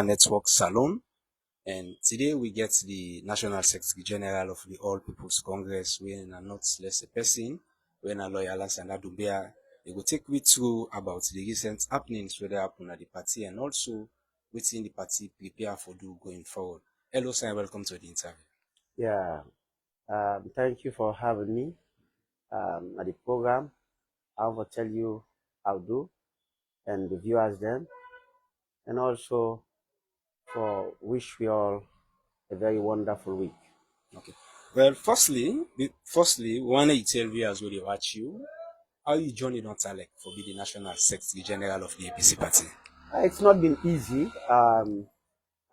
Network Salon, and today we get the National Secretary General of the All People's Congress, when not less a person, when a lawyer Lansana Dumbuya. They will take me through about the recent happenings whether happen at the party and also within the party prepare for do going forward. Hello, sir, and welcome to the interview. Yeah, thank you for having me at the program. I will tell you how do and the viewers then, and also for wish we all a very wonderful week. Okay. Well, firstly, we want to tell viewers where they watch you how you joined on Talek for be the National Secretary General of the APC party. It's not been easy.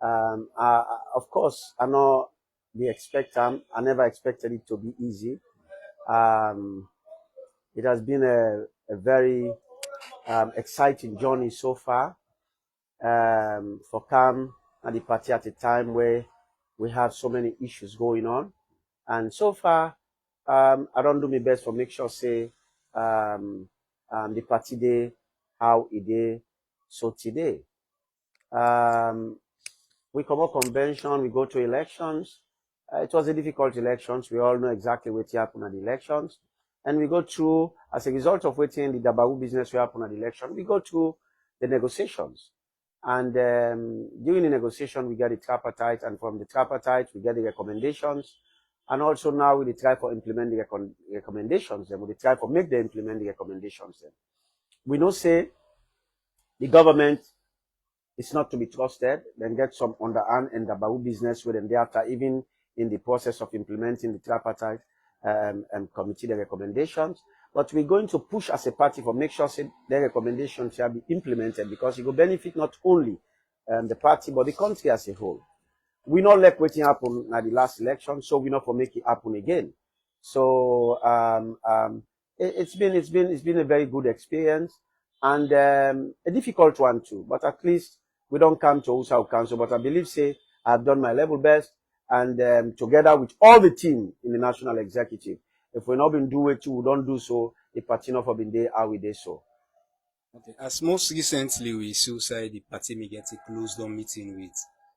Of course, I know the expectant. I never expected it to be easy. Um, it has been a very exciting journey so far. For CAM at the party at a time where we have so many issues going on. And so far, I don't do my best for make sure say the party day, how it day, so today. We come up convention, we go to elections. It was a difficult elections. We all know exactly what happened at the elections. And we go through, as a result of waiting the Dabaru business will happen at the election, we go through the negotiations. And during the negotiation, we get the tripartite, and from the tripartite, we get the recommendations. And also now we try for implement the recommendations, and we try for make them implement the recommendations. Then we know say the government is not to be trusted. Then get some underhand and the Bahu business with them thereafter, even in the process of implementing the tripartite and committee the recommendations. But we're going to push as a party for make sure say the recommendations shall be implemented, because it will benefit not only the party but the country as a whole. We not let waiting happen at the last election, so we not for make it happen again. So it's been a very good experience, and a difficult one too. But at least we don't come to Usau Council. But I believe say I've done my level best, and together with all the team in the national executive, if we not been do it too, we don't do so. The party not for been there, how we did so. Okay. As most recently we suicide the party may get a closed door meeting with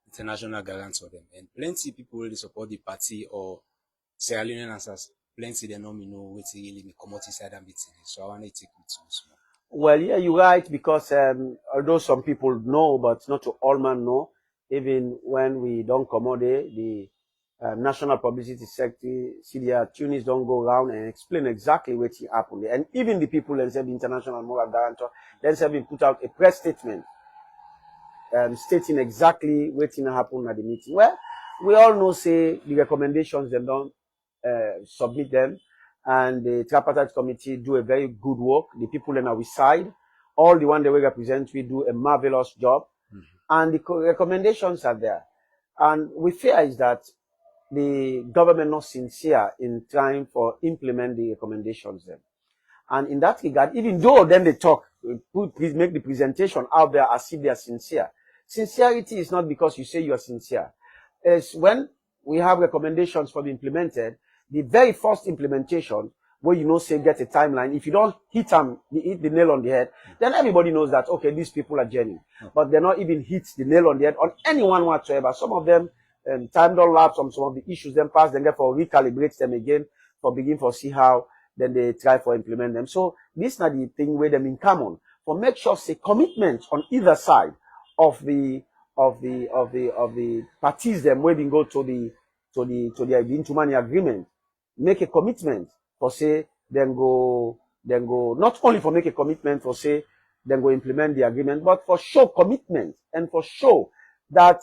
international guarantors for them, and plenty people really support the party or Sierra Leoneans as plenty they know me know what really me come out inside that meeting. So I want to take it too small. Well, yeah, you're right, because although some people know, but not to all man know, even when we don't accommodate the National Publicity Secretary, CDR Tunis don't go around and explain exactly what happened. And even the people themselves, the international moral guarantor, themselves have put out a press statement stating exactly what happened at the meeting. Well, we all know, say, the recommendations, they don't submit them, and the tripartite committee do a very good work. The people on our side, all the one they will represent, we do a marvelous job, and the recommendations are there. And we fear is that the government not sincere in trying for implement the recommendations then. And in that regard, even though then they talk, make the presentation out there as if they are sincere. Sincerity is not because you say you are sincere. It's when we have recommendations for be implemented, the very first implementation, where you know say get a timeline, if you don't hit the nail on the head, then everybody knows that okay, these people are genuine. But they're not even hit the nail on the head on anyone whatsoever. Some of them time don't lapse on some of the issues, then pass, then get for recalibrate them again for begin for see how then they try for implement them. So this is not the thing where them in common. For make sure say commitment on either side of the parties them where they go to the Intumani agreement, make a commitment for say then go not only for make a commitment for say then go implement the agreement, but for show commitment and for show that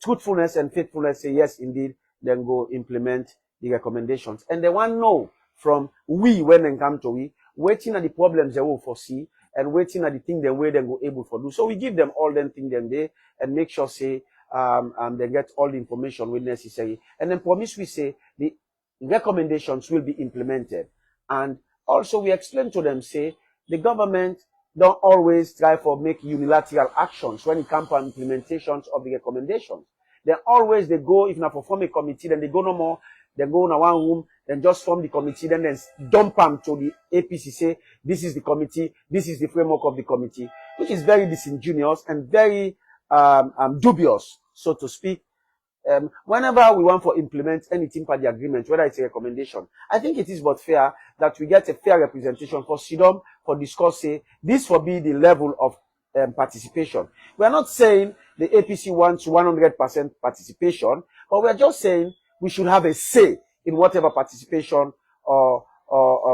truthfulness and faithfulness, say yes indeed, then go implement the recommendations. And they want to know from we when they come to we, waiting at the problems they will foresee and waiting at the thing they way they go able to do. So we give them all them thing them there and make sure say they get all the information when necessary. And then promise we say the recommendations will be implemented. And also we explain to them say the government don't always try for make unilateral actions when it comes to implementations of the recommendations. Then always they go, if not for form a committee, then they go no more, they go in one room, then just form the committee, then dump them to the APC, say, this is the committee, this is the framework of the committee, which is very disingenuous and very dubious, so to speak. Whenever we want to implement anything by the agreement, whether it's a recommendation, I think it is but fair that we get a fair representation for SIDOM for discuss, say, this will be the level of participation. We are not saying the APC wants 100% participation, but we are just saying we should have a say in whatever participation or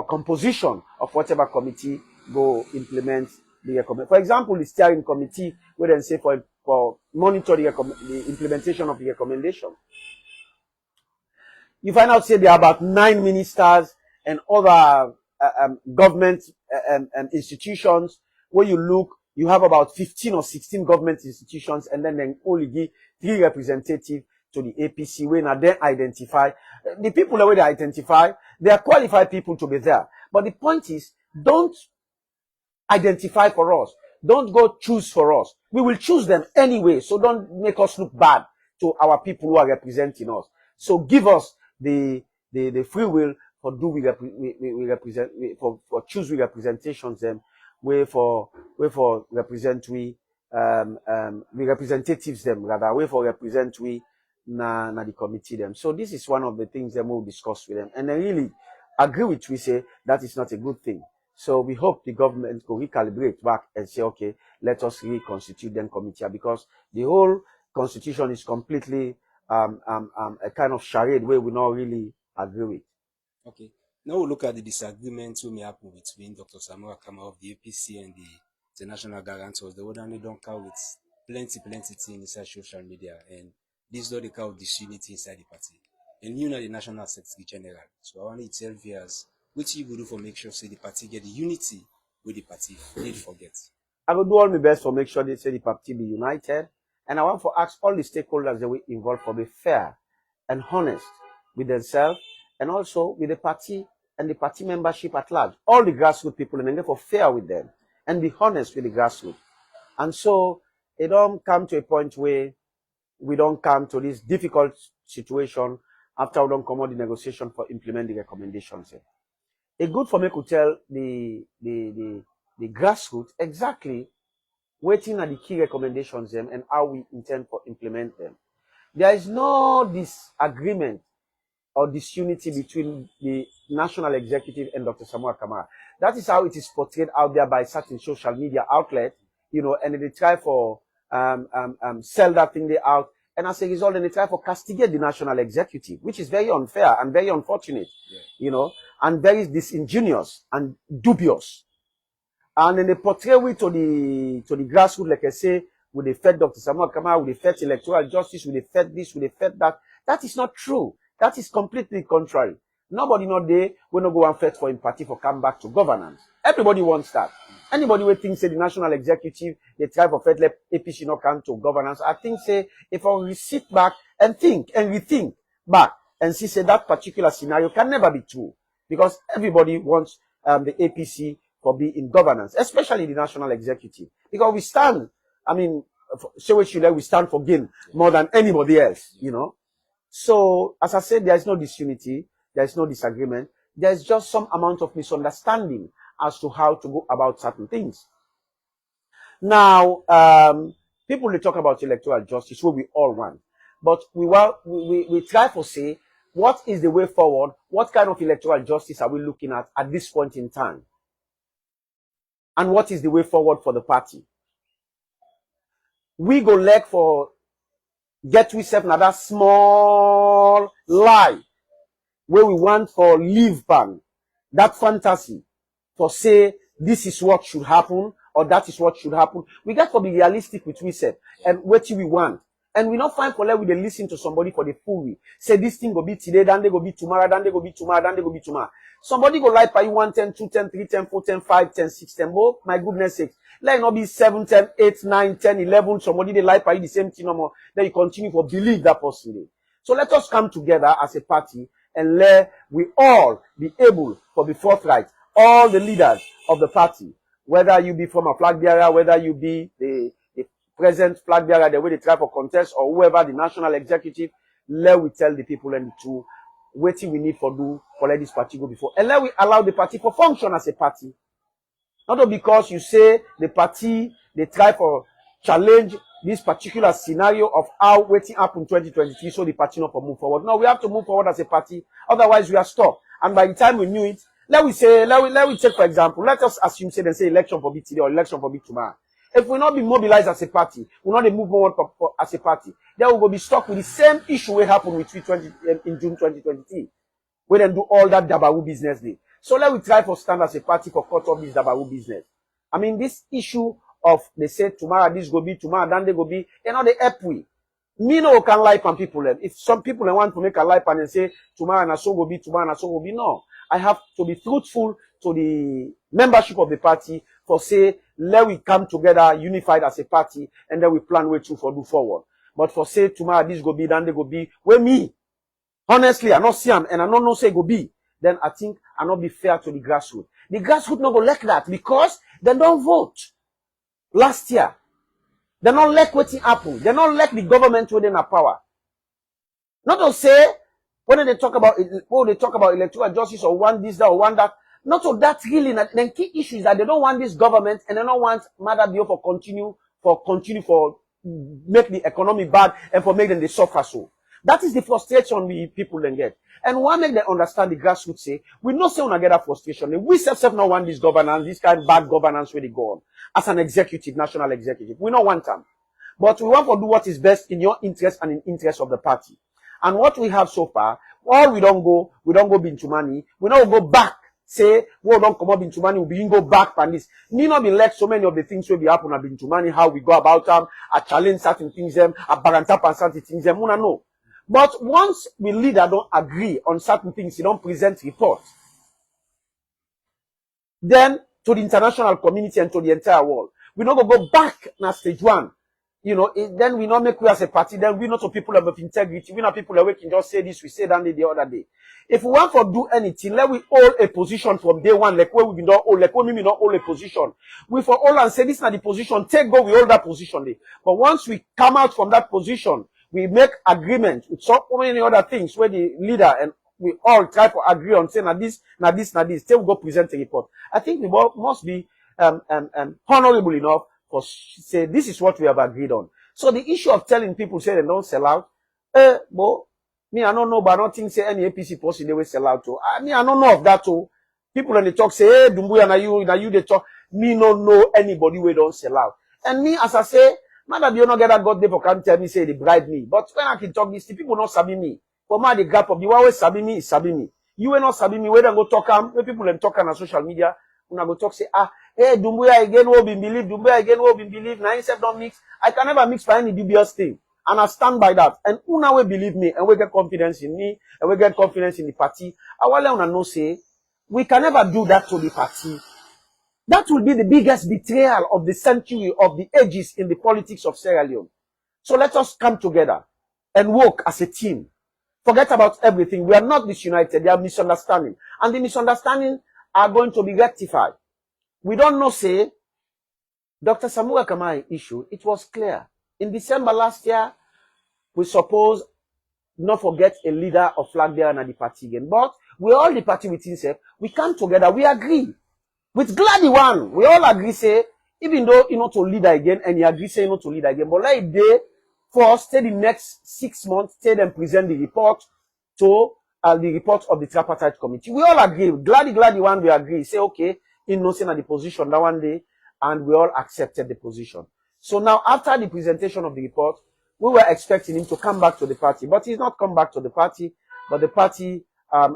composition of whatever committee go implement the recommendation. For example, the steering committee, where they say for monitor the implementation of the recommendation. You find out, say, there are about 9 ministers and other government institutions. Where you look, you have about 15 or 16 government institutions, and then they only give 3 representatives to the APC, when they identify the people that they identify, they are qualified people to be there. But the point is, don't identify for us. Don't go choose for us. We will choose them anyway, so don't make us look bad to our people who are representing us. So give us the free will for do we represent for choose we representations them, way for represent we representatives them, rather way for represent we na the committee them. So this is one of the things that we'll discuss with them, and I really agree with we say that is not a good thing. So we hope the government will recalibrate back and say, okay, let us reconstitute them committee, because the whole constitution is completely a kind of charade where we not really agree with. Okay. Now we look at the disagreements we may happen between Dr. Samuel Akama of the APC and the national guarantors. The one they don't count with plenty things inside social media, and this don't count disunity inside the party. And you know the national secretary general. So I want to tell viewers what you will do for make sure say the party get the unity with the party. Need forget. I will do all my best for make sure they say the party be united. And I want to ask all the stakeholders that we involved for be fair and honest with themselves, and also with the party and the party membership at large. All the grassroots people, and therefore fair with them and be honest with the grassroots. And so it don't come to a point where we don't come to this difficult situation after we don't come out the negotiation for implement the recommendations. It's good for me to tell the grassroots exactly waiting at the key recommendations them and how we intend to implement them. There is no disagreement or disunity between the national executive and Dr. Samuel Kamara. That is how it is portrayed out there by certain social media outlets, you know, and they try for sell that thing they out, and as a result, then they try for castigate the national executive, which is very unfair and very unfortunate, you know, and very disingenuous and dubious. And then they portray it to the grassroots, like I say, with the fed Dr. Samuel Kamara, with the fed electoral justice, with the fed this, with the fed that. That is not true. That is completely contrary. Nobody not there will not go and fight for him party for come back to governance. Everybody wants that. Anybody who thinks say the national executive, they try for fed let APC not come to governance, I think say if we sit back and think and rethink back and see say that particular scenario can never be true, because everybody wants the APC for be in governance, especially the national executive, because we stand. I mean, we stand for gain more than anybody else, you know. So, as I said, there is no disunity, there is no disagreement, there is just some amount of misunderstanding as to how to go about certain things. Now, people they talk about electoral justice, what we all want, but we try to say what is the way forward, what kind of electoral justice are we looking at this point in time, and what is the way forward for the party. We go leg for get we set another small lie where we want for live ban that fantasy for say this is what should happen or that is what should happen. We got to be realistic with we said and what we want. And we not find for like we dey listen to somebody for the full week. Say this thing go be today, then they go be tomorrow, then they go be tomorrow, then they go be tomorrow. Somebody go like by you 1, 10, 2, 10, 3, 10, 4, 10, 5, 10, 6, 10. Oh, my goodness sakes. Let it not be 7, 10, 8, 9, 10, 11. Somebody they like by you the same thing no more. Then you continue to believe that person. So let us come together as a party and let we all be able to be forthright. All the leaders of the party, whether you be from a flag bearer, whether you be the present flag bearer, the way they try for contest, or whoever the national executive, let we tell the people and the truth, what we need for do for let this party go before. And let we allow the party to function as a party. Not because you say the party, they try for challenge this particular scenario of how waiting up in 2023 so the party not for move forward. No, we have to move forward as a party. Otherwise, we are stuck. And by the time we knew it, let we take, for example, let us assume, say, they say election for today or election for tomorrow. If we not be mobilized as a party, we not move forward as a party, then we will be stuck with the same issue we happened with in June 2023. We then do all that Dabawu business day. So let we try for stand as a party for cut off this Dabawu business. I mean, this issue of they say tomorrow this go be, tomorrow then they go be, you know, they help we. Me no can lie on people. If some people want to make a lie and say tomorrow and so go be, tomorrow and so go be, no. I have to be truthful to the membership of the party for say, let we come together unified as a party and then we plan way to for do forward. But for say tomorrow this go be, then they go be, where me, honestly, I not see them and I don't know say go be, then I think I not be fair to the grassroots. The grassroots not go like that because they don't vote. Last year, they don't like what happened. They don't like the government within a power. Not to say when they talk about electoral justice or one this, that, or one that. Not so that really. The key issue is that they don't want this government and they don't want Mother Bio for continue make the economy bad and for make them they suffer so. That is the frustration we people then get. And one make them understand the grassroots say, we not say on get that frustration. We self not want this governance, this kind of bad governance where they go on. As an executive, national executive. We don't want them. But we want to do what is best in your interest and in interest of the party. And what we have so far, all we don't go Bintumani, we don't go back. Say, we don't come up Bintumani, we go back and this. Me not be like so many of the things will be happen at Bintumani, how we go about them, I challenge certain things them, I barantap and certain things them, we don't know. But once we leader don't agree on certain things, you don't present reports. Then to the international community and to the entire world, we not go back na stage one. You know, then we not make we as a party, then we not to people of integrity, we not people that we can just say this, we say that the other day. If we want to do anything, let we hold a position from day one, like where we not hold, like when we not hold a position. We for all and say this is not the position, take go, we hold that position there. But once we come out from that position, we make agreement with so many other things where the leader and we all try to agree on saying this, till we go present a report. I think we must be honorable enough for say this is what we have agreed on. So the issue of telling people say they don't sell out, me I don't know, but I don't think say any APC person they will sell out to. I don't know of that too. People when they talk say, hey, Dumbuya, na you they talk. Me no know anybody who don't sell out. And me as I say, Mother you not get that God there for can tell me say they bribe me. But when I can talk this, the people not sabi me. For my the gap of you always sabi me is sabi me. You will not sabi me. Where they go talk when people them talk on social media, when I go talk say hey Dumbuya again will be believe, Dumbuya again will be believe. Now himself don't mix. I can never mix for any dubious thing. And I stand by that. And una will believe me and we get confidence in me and we get confidence in the party. I want to know say we can never do that to the party. That will be the biggest betrayal of the century, of the ages in the politics of Sierra Leone. So let us come together and work as a team. Forget about everything. We are not disunited. There are misunderstanding. And the misunderstanding are going to be rectified. We don't know, say, Dr. Samura Kamai issue, it was clear. In December last year, we suppose not forget a leader of flag bearer and the party again. But we all the party within self, we come together, we agree. With Glady one, we all agree, say, even though you not to leader again, and you agree, say, not to leader again, but like they first, stay the next 6 months, stay and present the report to the report of the tripartite committee. We all agree. Glady one, we agree. Say, okay, in no saying at the position that one day, and we all accepted the position. So now, after the presentation of the report, we were expecting him to come back to the party, but he's not come back to the party. But the party,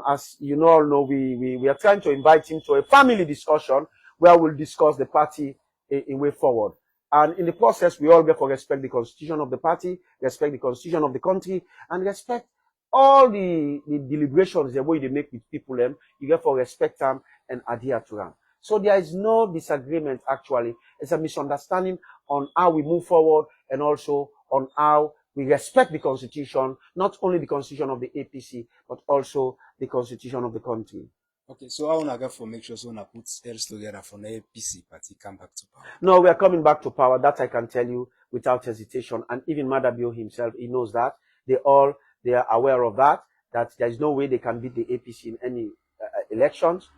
as you all know, we are trying to invite him to a family discussion where we'll discuss the party a way forward. And in the process, we all get to respect the constitution of the party, respect the constitution of the country, and respect all the deliberations, the way they make with people, you get to respect them and adhere to them. So there is no disagreement, actually. It's a misunderstanding on how we move forward and also on how we respect the constitution, not only the constitution of the APC, but also the constitution of the country. Okay, so I want to get for make sure so I put else together for the APC party come back to power. No, we are coming back to power. That I can tell you without hesitation. And even Madabio himself, he knows that. They are aware of that there is no way they can beat the APC in any elections.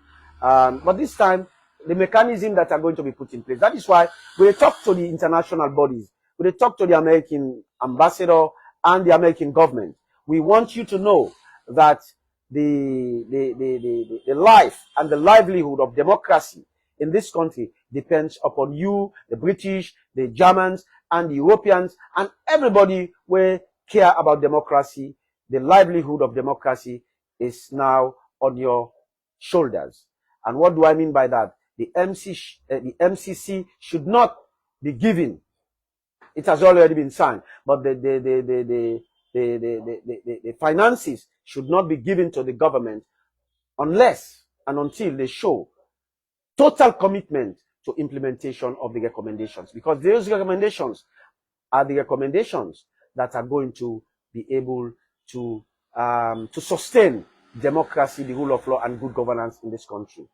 But this time, the mechanism that are going to be put in place. That is why we talk to the international bodies. we talk to the American ambassador and the American government. We want you to know that the life and the livelihood of democracy in this country depends upon you, the British, the Germans, and the Europeans, and everybody will care about democracy. The livelihood of democracy is now on your shoulders. And what do I mean by that? The MCC should not be given. It has already been signed, but the finances should not be given to the government unless and until they show total commitment to implementation of the recommendations, because those recommendations are the recommendations that are going to be able to sustain democracy, the rule of law, and good governance in this country.